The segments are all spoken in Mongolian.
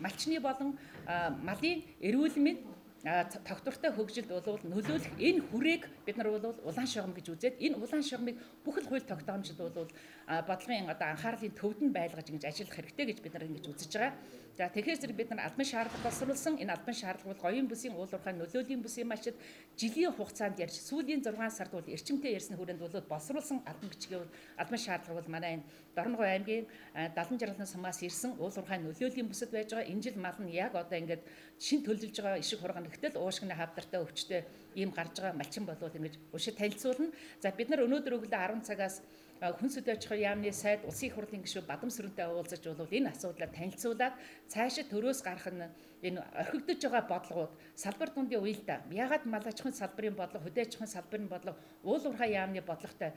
малчны болон малын эрүүл мэнд тогтвортой хөгжилд бол нөлөөлөх энэ хүрээг бид нар бол улаан шугам гэж үзээд энэ улаан шугамыг бүхэл хууль тогтоомжид бол бодлогын анхаарлын төвд нь байлгаж ингэж ажиллах хэрэгтэй гэж бид нар ингэж үзэж байгаа. За тэгэхээр зэрэг бид нар албан шаардлага боловсруулсан энэ албан шаардлага бол говийн бүсийн уул уурхай нөлөөлийн бүсийн малчид жилийн хугацаанд ярьж сүүлийн 6 сард бол эрчимтэй ярьсны хүрээнд бол боловсруулсан албан шаардлага бол манай энэ Дорногов аймгийн 70-60 сумаас ирсэн уул уурхай нөлөөлийн бүсэд байж байгаа. Энэ жил мал нь яг одоо ингээд шин төлөвлөж байгаа ишиг хурган гэтэл уушгины хавдартай өвчтэй ийм гарч байгаа малчин болов ингэж уншид танилцуулна. За бид нар өнөөдөр өглөө 10 цагаас хүнс хөдөө аж ахуйн яамны сайд улсын их хурлын гишүүд Бадам Сүрэнтэй уулзаж бол энэ асуудлаар танилцуулаад цаашид төрөөс гарах нь энэ орхигдож байгаа бодлогууд салбар дундын уялдаа ягаад мал аж ахуйн салбарын бодлого хөдөө аж ахуйн салбарын бодлого уул уурхай яамны бодлоготой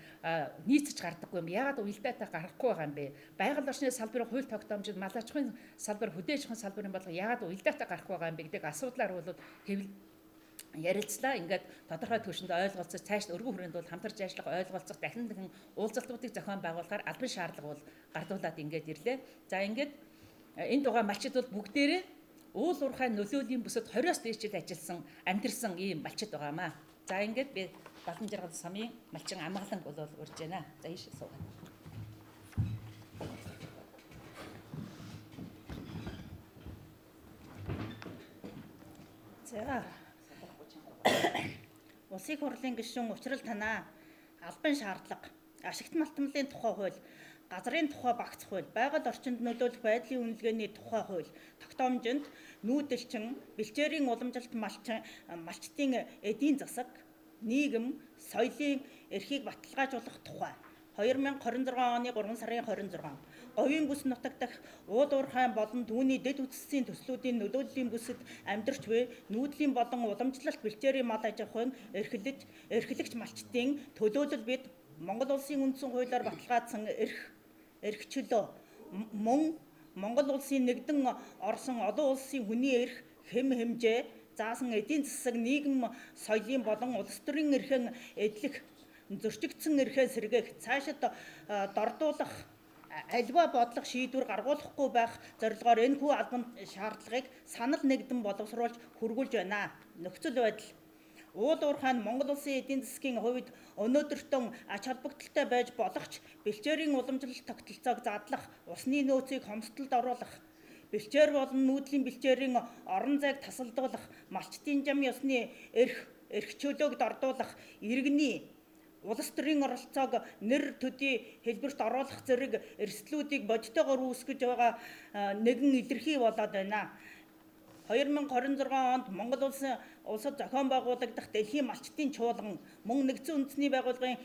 нийцэж гардаггүй юм. Ягаад уялдаатай гарахгүй байгаа юм бэ? Байгаль орчны салбарын хууль тогтоомжид мал аж ахуйн салбар хөдөө аж ахуйн салбарын бодлого ягаад уялдаатай гарахгүй байгаа юм бэ гэдэг асуудлаар бол ярилцлаа. Ингээд тодорхой түвшинд ойлголцож цааш өргөн хүрээнд бол хамтарч ажиллах ойлголцох дахин дахин уулзалтуудыг зохион байгуулахаар албан шаардлага бол гардуулаад ингээд ирлээ. За ингээд энэ дугаа малчид бол бүгдээрээ уул уурхай нөлөөлийн бүсэд 20-оос дээш жил ажилласан амьдэрсэн ийм малчид байгаамаа. За ингээд би Балан жаргал самын малчин амгалан бол урьж байна. За ийш суугаа. За Улсын их хурлын гишүүн Учрал танаа албан шаардлага, ашигт малтмлын тухай хууль, газрын тухай багц хууль, байгаль орчинд нөлөөлөх байдлын үнэлгээний тухай хууль тогтоомжинд нүүдэлчин, бэлчээрийн уламжилт малчдын эдийн засаг, нийгэм, соёлын эрхийг баталгаажуулах тухай 2026 оны 3 сарын 26 говийн бүс нутаг дахь уул уурхай болон түүний дэд үтсийн төслүүдийн нөлөөллийн бүсэд амьдарч буй нүүдлийн болон уламжлалт бэлчээрийн мал аж ахуйн эрхлэгч малчдын төлөөлөл бид Монгол улсын үндсэн хуулиар баталгаажсан эрх чөлөө мөн Монгол улсын нэгдэн орсон олон улсын хүний эрх хэм хэмжээ заасан эдийн засаг нийгэм соёлын болон улс төрийн эрхэн эдлэх зөрчигдсөн эрхээ сэргээх цаашид дордуулах альва бодлого шийдвэр гаргуулахгүй байх зорилгоор энэ хүү албан шаардлагыг санал нэгдэн боловсруулж хүргүүлж байна. Нөхцөл байдал уул уурхай нь Монгол улсын эдийн засгийн хувьд өнөөдөртөө ач холбогдолтой байж болох ч бэлчээрийн уламжлалт тогтолцоог задлах, усны нөөцийг хомсдолд оруулах, бэлчээр болон нүүдлийн бэлчээрийн орон зайг тасалдуулах, малчдын зам ёсны эрх чөлөөг дордуулах, иргэний улс төрийн оролцоог нэр төдий хэлбэрт оруулах зэрэг эрсдлүүдийг бодитойгоор үүсгэж байгаа нэгэн илэрхий болоод байна. 2026 онд Монгол улсад зохион байгуулагдах дэлхийн малчдын чуулган мөн нэгдсэн үндэсний байгууллагын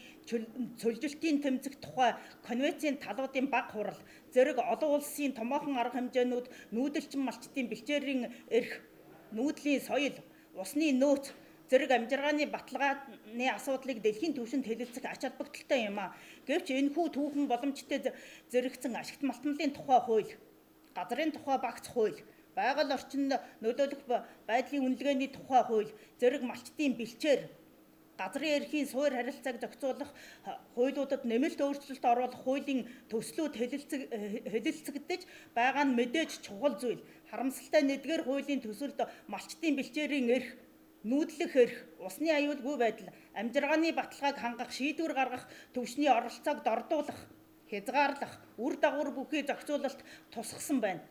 цөлжилтийн тэмцэх тухай конвенцийн талуудын бага хурал зэрэг олон улсын томоохон арга хэмжээнүүд нүүдэлчин малчдын бэлчээрийн эрх, нүүдлийн соёл, усны нөөц зэрэг амжиргааны баталгааны асуудлыг дэлхийн түвшинд хэлэлцэх ач холбогдолтой юм а. Гэвч энэхүү түүхэн боломжтой зэрэгцэн ашигт малтмлын тухай хууль, газрын тухай багц хууль, байгаль орчинд нөлөөлөх байдлын үнэлгээний тухай хууль, зэрэг малчдын бэлчээр, газрын эрхийн суур харилцааг зохицуулах хуулиудад нэмэлт өөрчлөлт оруулах хуулийн төслүүд хэлэлцэгдэж байгаа нь мэдээж чухал зүйл. Харамсалтай нэгдүгээр хуулийн төсөлд малчдын бэлчээрийн эрх, нүүдлэх эрх, усны аюулгүй байдал, амжиргааны баталгааг хангах, шийдвэр гаргах түвшний оролцоог дордуулах, хязгаарлах, үр дагавар бүхий зохицуулалт тусгасан байна.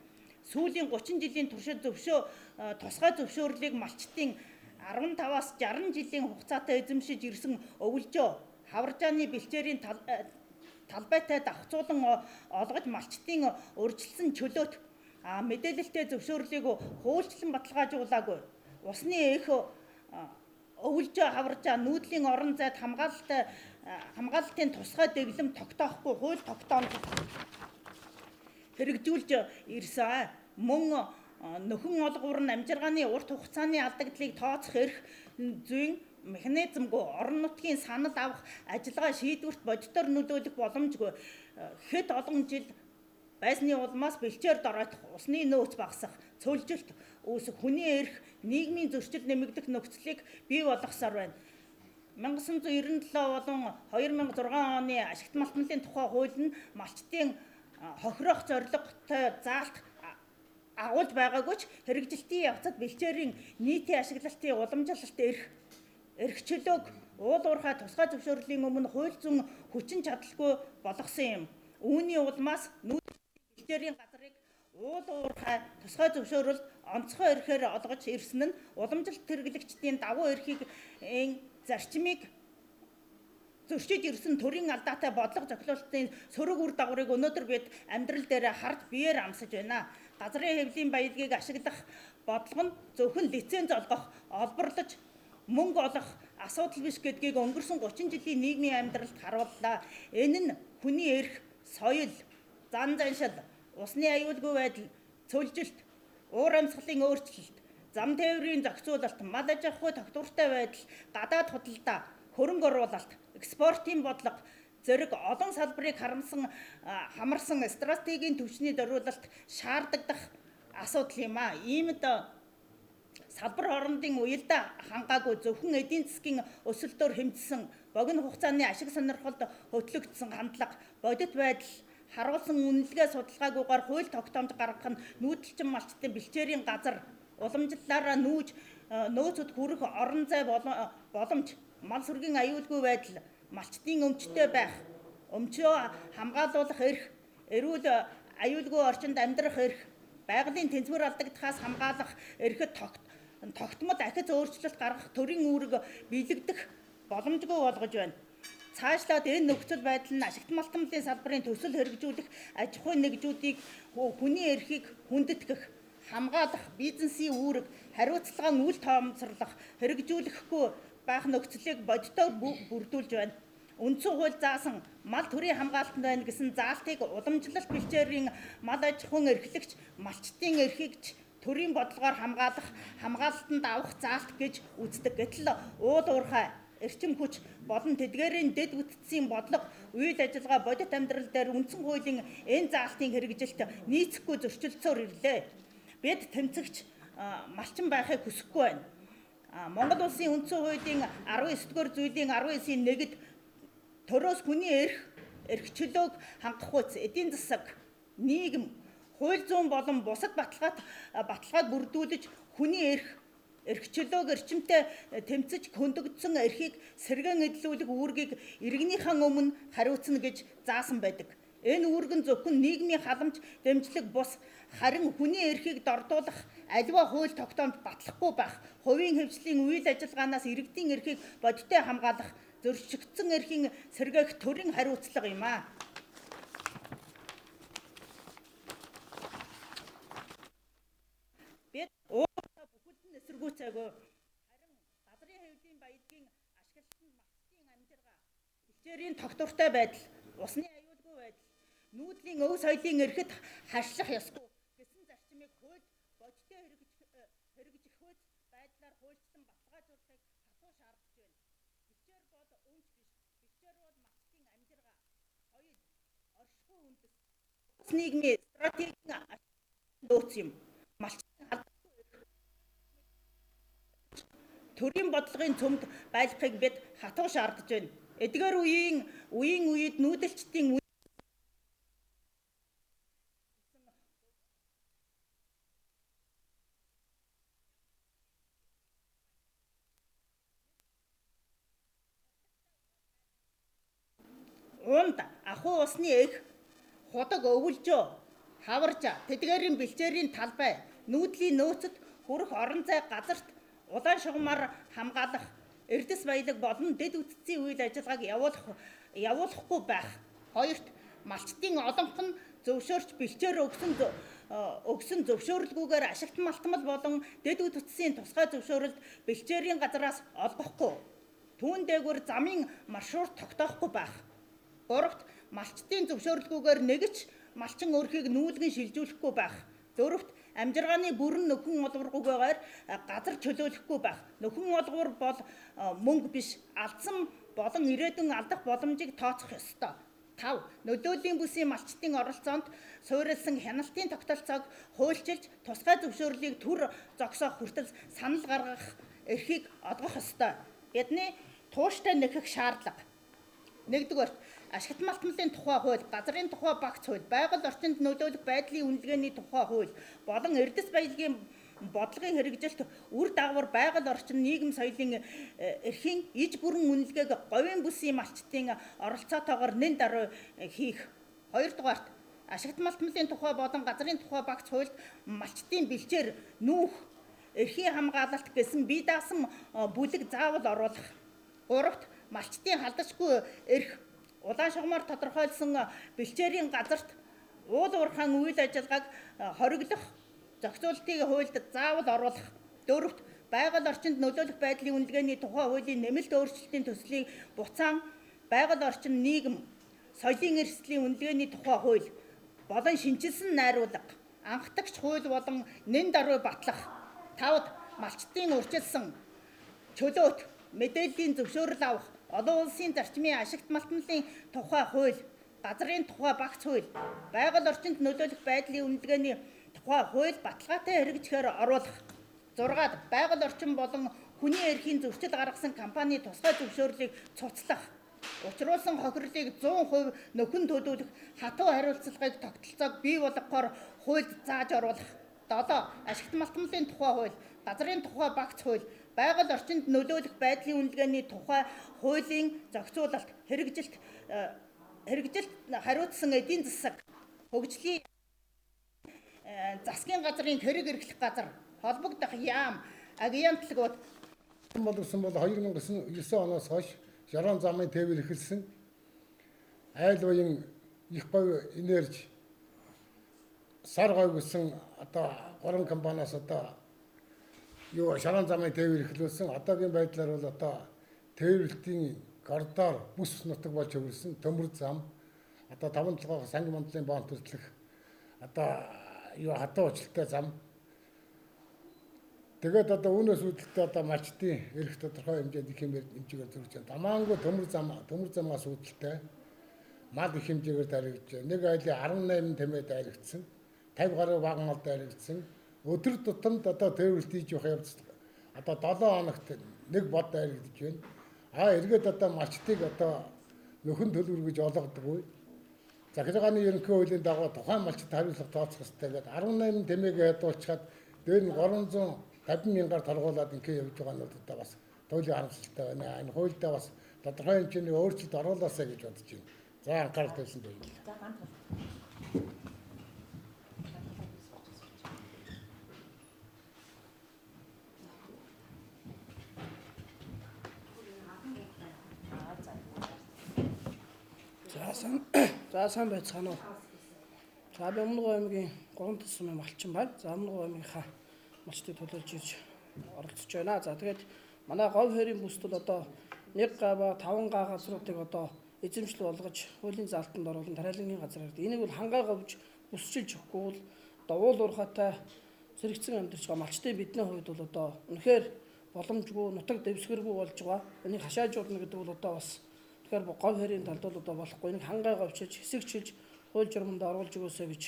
Сүүлийн 30 жилийн туршид тусгай зөвшөөрлийг малчдын 15-аас 60 жилийн хугацаатай эзэмшиж ирсэн өвөлжөө, хаваржааны бэлчээрийн талбайтай давхцуулан олгож малчдын урьдчилсан чөлөөт мэдээлэлтэй зөвшөөрлийг хуульчлан баталгаажуулаагүй. Усны эх өвөлжөө хаваржаа нүүдлийн орон зайд хамгаалалтын тусгай дэглэм тогтоохгүй хууль тогтоомж хэрэгжүүлж ирсэн. Мөн нөхөн олгуур нь амжиргааны урт хугацааны алдагдлыг тооцох эрх зүйн механизмгүй орон нутгийн санал авах ажиллагаа шийдвэрт бодитоор нөлөөлөх боломжгүй. Хэд олон жил байсны улмаас бэлчээр доройтох, усны нөөц багасах, цөлжилт үүсэх, хүний эрх, нийгмийн зөрчил нэмэгдэх нөхцөлийг бий болгосоор байна. 1997 болон 2006 оны ашигт малтмлын тухай хууль нь малчдын хохирох зорилготой заалт агуулж байгаагүй ч хэрэгжилтийн явцад бэлчээрийн нийтийн ашиглалтын уламжлалт эрх чөлөөг уул уурхай тусгай зөвшөөрлийн өмнө хууль зүйн хүчин чадалгүй болгосон юм. Үүний улмаас бэлчээрийн газрыг уул уурхай тусгай зөвшөөрөлд онцгой эрхээр олгож ирсэн нь уламжлалт хэрэглэгчдийн давуу эрхийг зарчмыг зөрчиж ирсэн төрийн алдаатай бодлого зохицуулалтын сөрөг үр дагаврыг өнөөдөр бид амьдрал дээр харж биеэр амсаж байна. Газрын хэвлийн баялагийг ашиглах бодлого нь зөвхөн лиценз олгох, олборлож мөнгө олох асуудал биш гэдгийг өнгөрсөн 30 жилийн нийгмийн амьдралд харууллаа. Энэ нь хүний эрх, соёл, зан заншил, усны аюулгүй байдал, цөлжилт, уур амьсгалын өөрчлөлт, зам тээврийн зохицуулалт, мал аж ахуй тогтвортой байдал, гадаад худалдаа, хөрөнгө оруулалт, экспортын бодлого зэрэг олон салбарыг хамарсан стратегийн түвшний зориулалт шаарддаг асуудал юм а. Иймд салбар хоорондын уялдаа хангаагүй зөвхөн эдийн засгийн өсөлтөөр хэмжсэн богино хугацааны ашиг сонирхолд хөтлөгдсөн хандлага, бодит байдал харуулсан үнэлгээ судалгаагүйгээр хууль тогтоомж гаргах нь нүүдэлчин малчтын бэлчээрийн газар уламжлалаараа нөөцөд хүрэх орон зай боломж, мал сүргийн аюулгүй байдал, малчтын өмчтэй байх, өмчөө хамгаалуулах эрх, эрүүл аюулгүй орчинд амьдрах эрх, байгалийн тэнцвэр алдагдахаас хамгаалах эрхэд тогтмол ахиц өөрчлөлт гаргах төрийн үүрэг биелэгдэх боломжгүй болгож байна. Цаашлаад энэ нөхцөл байдал нь ашигт малтмалын салбарын төсөл хэрэгжүүлэх аж ахуй нэгжүүдийг хүний эрхийг хүндэтгэх, хамгаалах, бизнесийн үүрэг, хариуцлагаа үл тоомсорлох, хэрэгжүүлэхгүй байх нөхцөлийг бодитоор бүрдүүлж байна. Үндсэн хууль заасан мал төрийн хамгаалалтанд байна гэсэн заалтыг уламжлалт бэлчээрийн мал аж ахуйн эрхлэгч малчтын эрхийг төрийн бодлогоор хамгаалалтанд авах заалт гэж үздэг. Гэтэл уул уурхай эрчим хүч болон тэдгээрийн дэд бүтцийн бодлого, үйл ажиллагаа, бодит амьдрал дээр үндсэн хуулийн энэ заалтын хэрэгжилт нийцэхгүй зөрчилдсөөр ирлээ. Бид тэмцэгч малчин байхыг хүсэхгүй байна. Монгол улсын үндсэн хуулийн 19-р зүйлийн 19-ийн 1-д төрөөс хүний эрх чөлөөг хангах хүч, эдийн засаг, нийгэм, хууль зүйн болон бусад баталгааг бүрдүүлж хүний эрх чөлөөг эрчимтэй тэмцэж хөндөгдсөн эрхийг сэргээн эдлүүлэх үүргийг иргэнийхэн өмнө хариуцна гэж заасан байдаг. Энэ үүрэг нь зөвхөн нийгмийн халамж дэмжлэг бус, харин хүний эрхийг дордуулах аливаа хууль тогтоомж батлахгүй байх, хувийн хвшлийн үйл ажиллагаанаас иргэдийн эрхийг бодиттой хамгаалах, зөрчигдсөн эрхийн сэргээх төрийн хариуцлага юм а. Бид уурхай бүхэлд нь эсэргүүцээгүй, харин газрын хэвлийн баялагийн ашиглалтанд малчтын амжиргаа, бэлчээрийн тогтвортой байдал, усны аюулгүй байдал, нүүдлийн өв соёлын эрхэд хашлах ёсгүй гэсэн зарчмыг хууль бодиттой хэрэгжих хууль байдлаар хуульчлан баталгаажуулахыг хатуу шаардж байна. Бэлчээр бол өмч биш. Бэлчээр бол малчтын амжиргаа, соёл, оршихуй үндэс, нийгмийн стратегийн нөөц юм. Төрийн бодлогын цөмд байлгахыг бид хатуу шаардж байна. Эдгээр үеийн үед нүүдэлчдийн унд ахуй усны эх, худаг өвөлжөө, хаваржа, тэдгээрийн бэлчээрийн талбай, нүүдлийн нөөцөд хүрэх орон зай газарт улаан шугамар хамгаалах, эрдэс баялаг болон дэд үтцийн үйл ажиллагааг явуулахгүй байх. Хоёрт малчтын олонх нь зөвшөөрч бэлчээр өгсөн зөвшөөрлгүйгээр ашигт малтмал болон дэд үтцийн тусгай зөвшөөрөлд бэлчээрийн газраас олгохгүй. Түүн дээгүүр замын маршрут тогтоохгүй байх. Гуравт малчтын зөвшөөрлгүйгээр нэгч малчин өрхийг нүүлгэн шилжүүлэхгүй байх. Дөрөвт амжиргааны бүрэн нөхөн олборгүйгээр газар чөлөөлөхгүй байх. Нөхөн олбор бол мөнгө биш, алдсан болон ирээдүйн алдах боломжийг тооцох ёстой. 5. Нөлөөлийн бүсийн малчтын оролцоонд суурилсан хяналтын тогтолцоог хуульчилж тусгай зөвшөөрлийг төр зогсоох хүртэл санал гаргах эрхийг олгох ёстой. Бидний тууштай нэхэх шаардлага. 1-р ашигт малтмлын тухай хууль, газрын тухай багц хууль, байгаль орчинд нөлөөлөх байдлын үнэлгээний тухай хууль болон эрдэс баялагын бодлогын хэрэгжилт үр дагавар байгаль орчин нийгэм соёлын эрхийн иж бүрэн үнэлгээг говийн бүсийн малчтын оролцоотойгоор нэн даруй хийх. Хоёрдугаарт ашигт малтмлын тухай болон газрын тухай багц хуульд малчтын бэлчээр нүүх эрхийн хамгаалалт гэсэн бие даасан бүлэг заавал оруулах. Гуравт малчтын халдашгүй эрх улаан шугамаар тодорхойлсон бэлчээрийн газарт уул уурхайн үйл ажиллагааг хориглох зохицуултыг хуульд заавал оруулах. Дөрөвт байгаль орчинд нөлөөлөх байдлын үнэлгээний тухай хуулийн нэмэлт өөрчлөлтийн төслийг буцаан байгаль орчин нийгэм соёлын эрсдлийн үнэлгээний тухай хууль болон шинжилсэн найруулга анхдагч хууль болон нэн даруй батлах. Тавд малчтын урьдчилсан чөлөөт мэдээллийн зөвшөөрөл авах олон улсын зарчмын ашигт малтмлын тухай хууль, газрын тухай багц хууль, байгаль орчинд нөлөөлөх байдлын үнэлгээний тухай хууль баталгаатай хэрэгжихээр оруулах. 6-ад байгаль орчин болон хүний эрхийн зөрчил гаргасан компани тусгай зөвшөөрлийг цуцлах. Учруулсан хохирлыг 100% нөхөн төлөвлөх хатуу хариуцлагыг тогтолцоог бий болгохоор хуульд зааж оруулах. 7. Ашигт малтмлын тухай хууль, газрын тухай багц хууль, байгаль орчинд нөлөөлөх байдлын үнэлгээний тухай хуулийн зохицуулалт, хэрэгжилт хариуцсан эдийн засаг, хөгжлийн засгийн газрын хэрэг эрхлэх газар, холбогдох яам, агентлагууд болсон бол 2009 оноос хойш Шорон замын тээвэр эхэлсэн. Айл уян их говь энерги сар говь гэсэн одоо 3 компаниас одоо Шорон замын тээвэр эхлүүлсэн. Одоогийн байдлаар бол одоо тээвэрлтийн коридор бүс нутаг болж хөвөрсөн төмөр зам одоо 5-7 санги мандлын боон төслөх одоо хатуу уучлалтай зам. Тэгээд одоо үүнээс үүдэлтэй одоо малчтын эрх тодорхой хэмжээнд их хэмжээгээр зөрж байна. Тамаангүй төмөр замаас үүдэлтэй мал их хэмжээгээр дайрагдж байна. Нэг айлын 18 тэмээ дайрагдсан. 50 гаруй баг мал дайрагдсан. Өдөр тутамд одоо тээвэрлт хийж явах явц одоо 7 хоногт нэг бод дайрагдж байна. Эргээд одоо малчтыг одоо нөхөн төлөвлөгөж олгодоггүй. Захиргааны ерөнхий хуулийн дагуу тухайн малчид хариуцлага тооцох ёстой гэдэг 18 тэмээгээ ядуулчихад дээр нь 350 мянгаар торгуулад ингэ явж байгаа нь одоо бас туйлын харамсалтай байна. Энэ хуульдаа бас тодорхой хэмжээний өөрчлөлт оруулаасаа гэж бодож байна. За анхаарал тавьсан байна. За сайн байцгаана уу. За би Өмнөг аймгийн 3 тусмын малчин байна. За Өмнөг аймгийнхаа малчтыг төлөөлж ирж оролцож байна. За тэгээд манай говь хоёрын бүсд бол одоо 1 га ба 5 га газруудыг одоо эзэмшил болгож хуулийн заалтанд оруулан тариалангийн газар гэдэг. Энийг бол хангаа говьж бүсчилж өгөхгүй бол одоо уул уурхайтай зэрэгцэн амьдарч байгаа малчтын бидний хувьд бол одоо үнэхээр боломжгүй нутаг дэвсгэргүй болж байгаа. Энийг хашаажуулна гэдэг бол одоо бас тэгэхээр говь хоёрын талд бол одоо болохгүй. Энийг хангаа говьчилж хэсэгчилж хууль журманд оруулж өгөөсэй гэж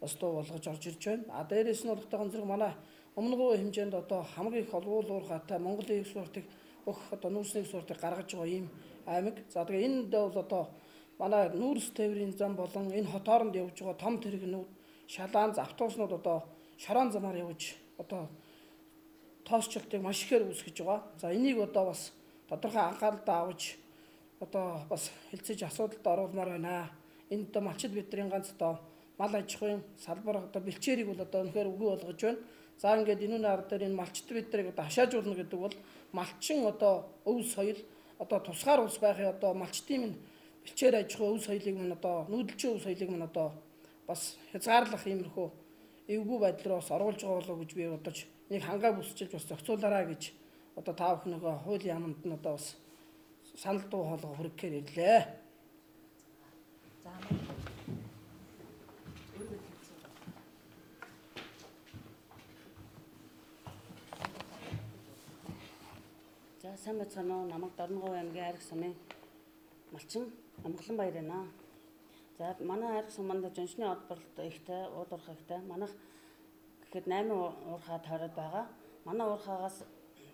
бас дуу болгож орж ирж байна. Дээрээс нь болохтойгон зэрэг манай өмнөгөө хэмжээнд одоо хамгийн их уул уурхайтай Монголын их суртыг бүх одоо нүүрсний суртыг гаргаж байгаа ийм аймаг. За тэгээ энэ бол одоо манай нүүрс тээврийн зам болон энэ хот хооронд явж байгаа том тэрэгнүүд, шалаан, автобуснууд одоо Шорон замаар явж одоо тоосчлтыг маш ихээр үүсгэж байгаа. За энийг одоо бас тодорхой анхааралд авч одоо бас хэлцэж асуудалд оруулмаар байна. Энэ одоо малчид бидний ганц одоо мал аж ахуйн салбар одоо бэлчээрийг бол одоо үнэхээр үгүй болгож байна. За ингээд энэ арга дээр энэ малчид бидрийг одоо хашаажуулна гэдэг бол малчин одоо өв соёл одоо тусгаар улс байхын одоо малчдын минь бэлчээр аж ахуй өв соёлыг минь одоо нүүдэлчин өв соёлыг минь одоо бас хязгаарлах иймэрхүү эвгүй байдал руу бас оруулж байгаа болоо гэж би бодож энийг хангаа бүсчилж бас зохицуулаарай гэж одоо та бүхнийхээ хуулийн аманд нь одоо бас санал дуу хоолой хүргэхээр ирлээ. За сайн байцгаана уу. Намайг Дорногов аймгийн Айрах сумын малчин Амгалан баяр байна. За манай Айрах суманд жончны од бололт ихтэй, уул уурхай ихтэй. Манайх гэхэд 8 уурхай тойроод байгаа. Манай уурхайгаас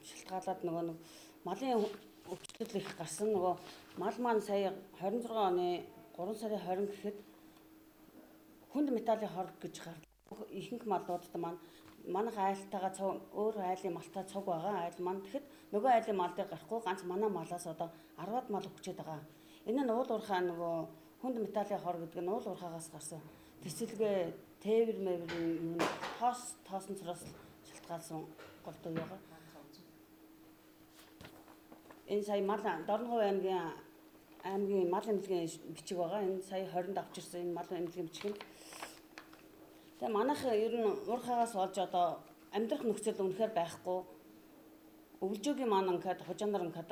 шалтгаалаад нөгөө нэг малын өвчлөл их гарсан. Нөгөө мал маань сая 26 оны 3 сарын 20 гэхэд хүнд металлын хор гэж гардаг. Ихэнх малуудад маань манайх айлтайгаа өөр айлын малтай цуг байгаа. Айл маань тэгэхэд нөгөө айлын мал дээр гарахгүй ганц манай малаас одоо 10-аад мал өгчээд байгаа. Энэ нь уул уурхай нөгөө хүнд металлын хор гэдэг нь уул уурхайгаас гарсан. Тэсэлгээ тээвэр мэвэр юм тоосон цараас шалтгаалсан голдуу байгаа. Энэ сая мал Дорногов аймгийн мал эмнэлгийн бичиг байгаа. Энэ сая 20-нд авчирсан энэ мал эмнэлгийн бичиг нь. Тэгээ манайх ер нь уурхайгаас болж одоо амьдрах нөхцөл үнэхээр байхгүй. Өвлжөөгийн маань ингээд хужаанаар ингээд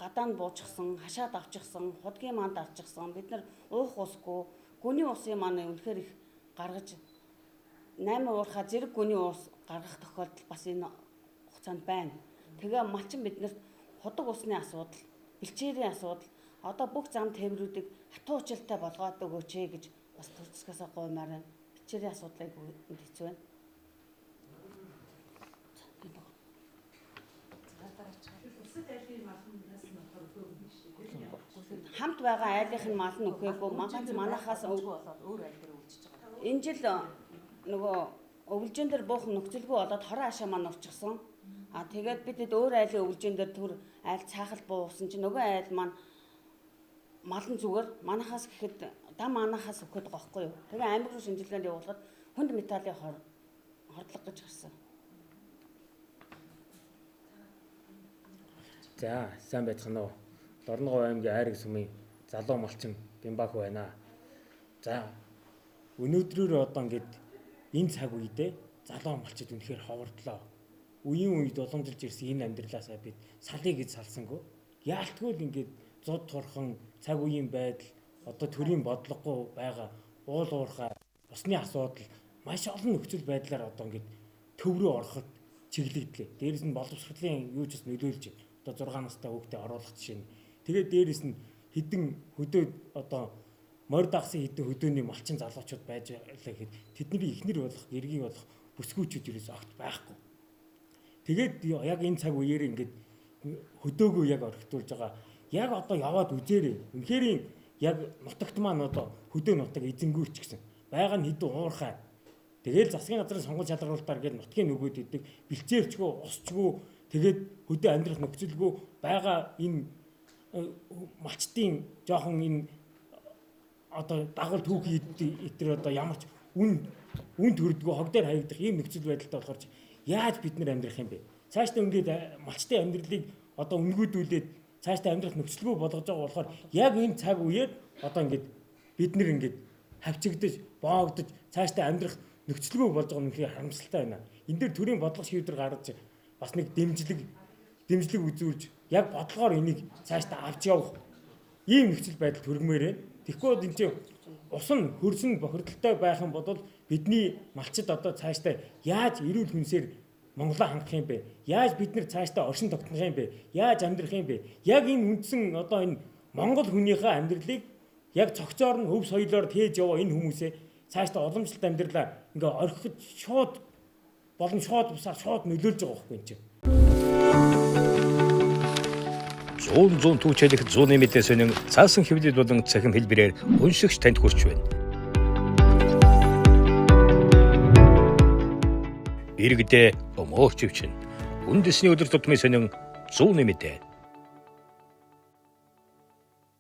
гадаа нь буучихсан, хашаад авчихсан, худгийн маань дарчихсан. Бид нар уух усгүй, гүний усын маань үнэхээр их гаргаж 8 уурхай зэрэг гүний ус гаргах тохиолдол бас энэ хугацаанд байна. Тэгээ малчин биднэрт худаг усны асуудал, бэлчээрийн асуудал, одоо бүх зам тээврүүдийг хатуу уучлалтай болгоод өгөөч гэж бас төрцгөөсөө гуймаар байна. Бэлчээрийн асуудлыг хэцүү байна. Хамт байгаа айлынхын мал нь өгөөгүй манайхаас болоод өөр айл дээр үлдчихэж байгаа. Энэ жил нөгөө өвлжин дээр буухан нөхцөлгүй болоод хорон хашаа маань урчихсан. Тэгээд бид өөр айлын өвлжин дээр түр айл цаахал буусан чинь нөгөө айл маань мал нь зүгээр манайхаас гэхэд дам манайхаас өгöd байгаа байхгүй юу. Тэгээ аймаг руу шинжилгээнд явуулахад хүнд металлын хордлого гэж гарсан. За, сайн байцгаана уу. Дорногов аймгийн Айраг сумын залуу малчин Бямбаах байна. За, өнөөдрөөр одоо ингээд энэ цаг үедээ залуу малчид үнэхээр ховордлоо. Үеийн үед уламжилж ирсэн энэ амьдралаасаа бид салъя гэж салсангүй. Яалтгүй л ингээд зуд турхан цаг үеийн байдал, одоо төрийн бодлогогүй байгаа уул уурхай, усны асуудал маш олон нөхцөл байдлаар одоо ингээд төв рүү ороход чиглэгдлээ. Дээрээс нь боловсролын юу ч нөлөөлж байна. Одоо 6 настай хүүхдээ оруулах жишээ нь. Тэгээд дээрээс нь хідэн хөдөө одоо морь дагсан хідэн хөдөөний малчин залуучууд байж байлаа гэхэд тэдний ихнэр болох, эргийн болох бүсгүүчүүд ерөөс огт байхгүй. Тэгээд яг энэ цаг үеэр ингээд хөдөөгөө яг орхитуулж байгаа. Яг одоо яваад үзээрэй. Үнэхээр яг нутагт маань одоо хөдөө нутаг эзэнгүүрч гэсэн. Байгаа нь хідэн уурхай. Тэгээл засгийн газрын сонгуульч шалгуулалтаар гээд нутгийн нөгөөд идэг бэлчээрчгүй, усчгүй, тэгээд хөдөө амьдрах нөхцөлгүй байгаа энэ малчтын жоохон энэ одоо дагвал түүхий итэр одоо ямар ч үн төрдгөө хог дээр хаягдах ийм нөхцөл байдалтай болохоор яаж бид нар амьдрах юм бэ? Цаашдаа ингээд малчтын амьдралыг одоо өнгөөдүүлээд цаашдаа амьдрах нөхцөлгүй болгож байгаа болохоор яг энэ цаг үеэр одоо ингээд бид нар ингээд хавчигдаж, боогдож цаашдаа амьдрах нөхцөлгүй болж байгаа нь их харамсалтай байна. Энэ дээр төрийн бодлого шийдвэр гаргаж бас нэг дэмжлэг үзүүлж яг бодлогоор энийг цаашдаа авч явах ийм нөхцөл байдал төргмээр байна. Тэгэхгүй энэ чинь усан хөрсөн бохирдолтой байх юм бол бидний малчид одоо цаашдаа яаж эрүүл хүнсээр Монголоо хангах юм бэ? Яаж бид нар цаашдаа оршин тогтнох юм бэ? Яаж амьдрах юм бэ? Яг энэ үндсэн одоо энэ Монгол хүнийхээ амьдралыг яг цогцоор нь хөв соёлоор тээж яваа энэ хүмүүсээ цаашдаа уламжлалт амьдралаа ингээ орхиход шууд бусаар шууд нөлөөлж байгаа байхгүй юм чинь. 100 түүчэлэх 100 нэмэтээ сонин цаасан хэвлэл болон цахим хэлбэрээр уншигч танд хүрч байна. Иргэдээ өмөөч өвчин. Үндэсний өдөр тутмын сонин 100 нэмэтээ